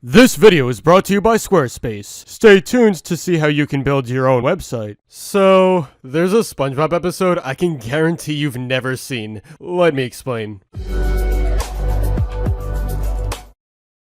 This video is brought to you by Squarespace. Stay tuned to see how you can build your own website. So, there's a SpongeBob episode I can guarantee you've never seen. Let me explain.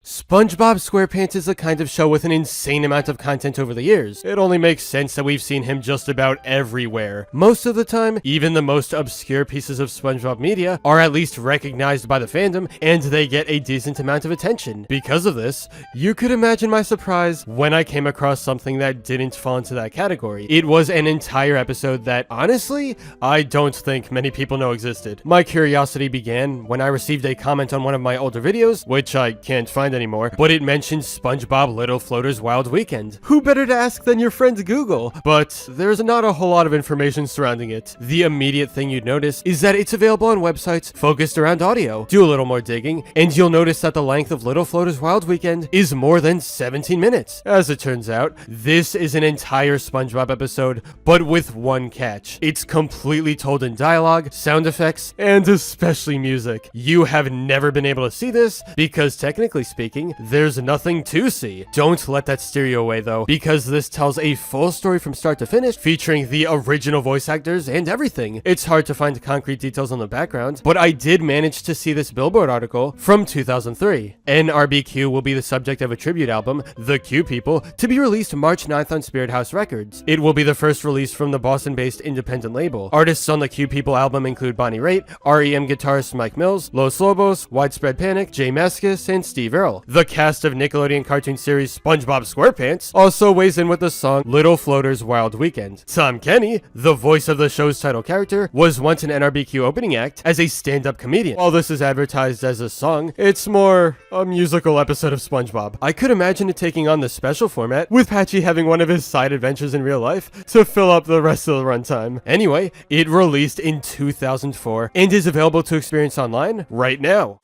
SpongeBob SquarePants is a kind of show with an insane amount of content over the years. It only makes sense that we've seen him just about everywhere. Most of the time, even the most obscure pieces of SpongeBob media are at least recognized by the fandom, and they get a decent amount of attention. Because of this, you could imagine my surprise when I came across something that didn't fall into that category. It was an entire episode that, honestly, I don't think many people know existed. My curiosity began when I received a comment on one of my older videos, which I can't find anymore, but it mentioned SpongeBob Little Floater's Wild Weekend. Who better to ask than your friend Google? But there's not a whole lot of information surrounding it. The immediate thing you'd notice is that it's available on websites focused around audio. Do a little more digging, and you'll notice that the length of Little Floater's Wild Weekend is more than 17 minutes. As it turns out, this is an entire SpongeBob episode, but with one catch. It's completely told in dialogue, sound effects, and especially music. You have never been able to see this, because technically speaking, there's nothing to see. Don't let that steer you away though, because this tells a full story from start to finish, featuring the original voice actors and everything. It's hard to find concrete details on the background, but I did manage to see this Billboard article from 2003. NRBQ will be the subject of a tribute album, The Q People, to be released March 9th on Spirit House Records. It will be the first release from the Boston-based independent label. Artists on the Q People album include Bonnie Raitt, REM guitarist Mike Mills, Los Lobos, Widespread Panic, Jay Mascis, and Steve Earle. The cast of Nickelodeon cartoon series SpongeBob SquarePants also weighs in with the song Little Floater's Wild Weekend. Tom Kenny, the voice of the show's title character, was once an NRBQ opening act as a stand-up comedian. While this is advertised as a song, it's more a musical episode of SpongeBob. I could imagine it taking on the special format, with Patchy having one of his side adventures in real life to fill up the rest of the runtime. Anyway, it released in 2004 and is available to experience online right now.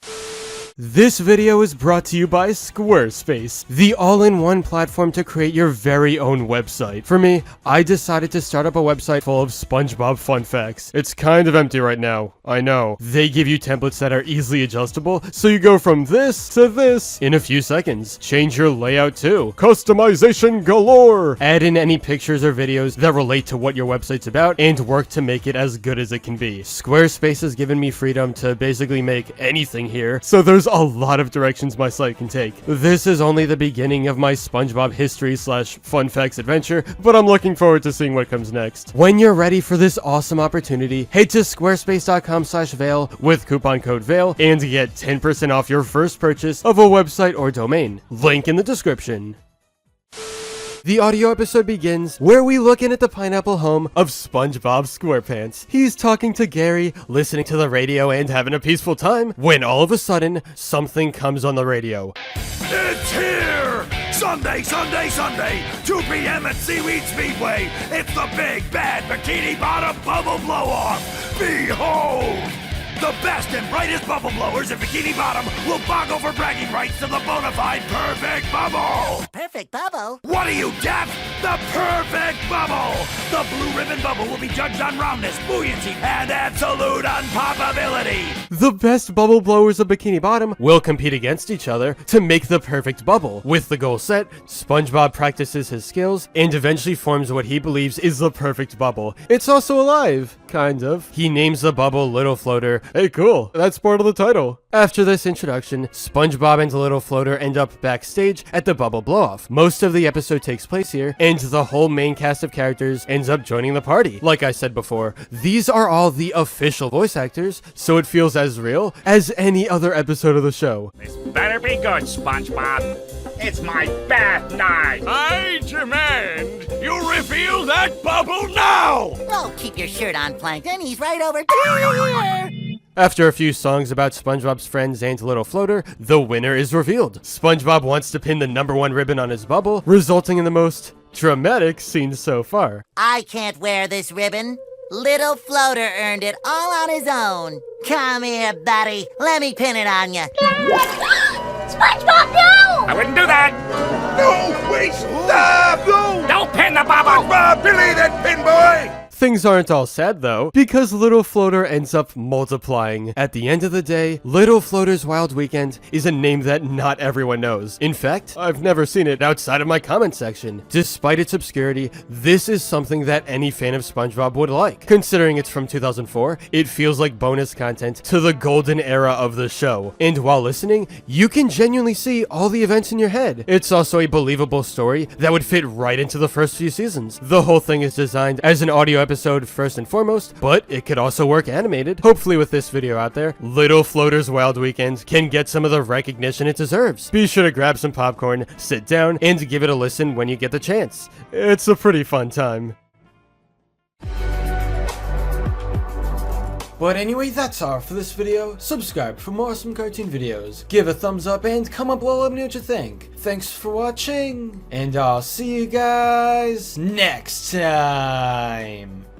This video is brought to you by Squarespace, the all-in-one platform to create your very own website. For me, I decided to start up a website full of SpongeBob fun facts. It's kind of empty right now, I know. They give you templates that are easily adjustable, so you go from this to this in a few seconds. Change your layout too. Customization galore! Add in any pictures or videos that relate to what your website's about, and work to make it as good as it can be. Squarespace has given me freedom to basically make anything here, so there's a lot of directions my site can take. This is only the beginning of my SpongeBob history / fun facts adventure, but I'm looking forward to seeing what comes next. When you're ready for this awesome opportunity, head to squarespace.com/Vail with coupon code VAIL and get 10% off your first purchase of a website or domain. Link in the description. The audio episode begins where we look in at the pineapple home of SpongeBob SquarePants. He's talking to Gary, listening to the radio and having a peaceful time, when all of a sudden, something comes on the radio. It's here! Sunday, 2 p.m. at Seaweed Speedway. It's the big, bad Bikini Bottom Bubble Blow-Off. Behold! The best and brightest bubble blowers in Bikini Bottom will boggle for bragging rights to the bona fide perfect bubble! Perfect bubble? What are you, deaf? The perfect bubble! The blue ribbon bubble will be judged on roundness, buoyancy, and absolute unpoppability! The best bubble blowers of Bikini Bottom will compete against each other to make the perfect bubble. With the goal set, SpongeBob practices his skills and eventually forms what he believes is the perfect bubble. It's also alive, kind of. He names the bubble Little Floater. Hey, cool. That's part of the title. After this introduction, SpongeBob and Little Floater end up backstage at the Bubble Blow-Off. Most of the episode takes place here, and the whole main cast of characters ends up joining the party. Like I said before, these are all the official voice actors, so it feels as real as any other episode of the show. This better be good, SpongeBob. It's my bath night. I demand you reveal that bubble now! Oh, keep your shirt on, Plankton. He's right over here. After a few songs about SpongeBob's friends and Little Floater, the winner is revealed. SpongeBob wants to pin the #1 ribbon on his bubble, resulting in the most dramatic scene so far. I can't wear this ribbon. Little Floater earned it all on his own. Come here, buddy. Let me pin it on you. SpongeBob, no! I wouldn't do that. No, wait, stop! No! Don't pin the bubble. Bob, Billy, that pin boy! Things aren't all sad though, because Little Floater ends up multiplying. At the end of the day, Little Floater's Wild Weekend is a name that not everyone knows. In fact, I've never seen it outside of my comment section. Despite its obscurity, this is something that any fan of SpongeBob would like. Considering it's from 2004, it feels like bonus content to the golden era of the show. And while listening, you can genuinely see all the events in your head. It's also a believable story that would fit right into the first few seasons. The whole thing is designed as an audio episode first and foremost, but it could also work animated. Hopefully with this video out there, Little Floater's Wild Weekend can get some of the recognition it deserves. Be sure to grab some popcorn, sit down, and give it a listen when you get the chance. It's a pretty fun time. But anyway, that's all for this video. Subscribe for more awesome cartoon videos. Give a thumbs up and comment below, let me know what you think. Thanks for watching, and I'll see you guys next time.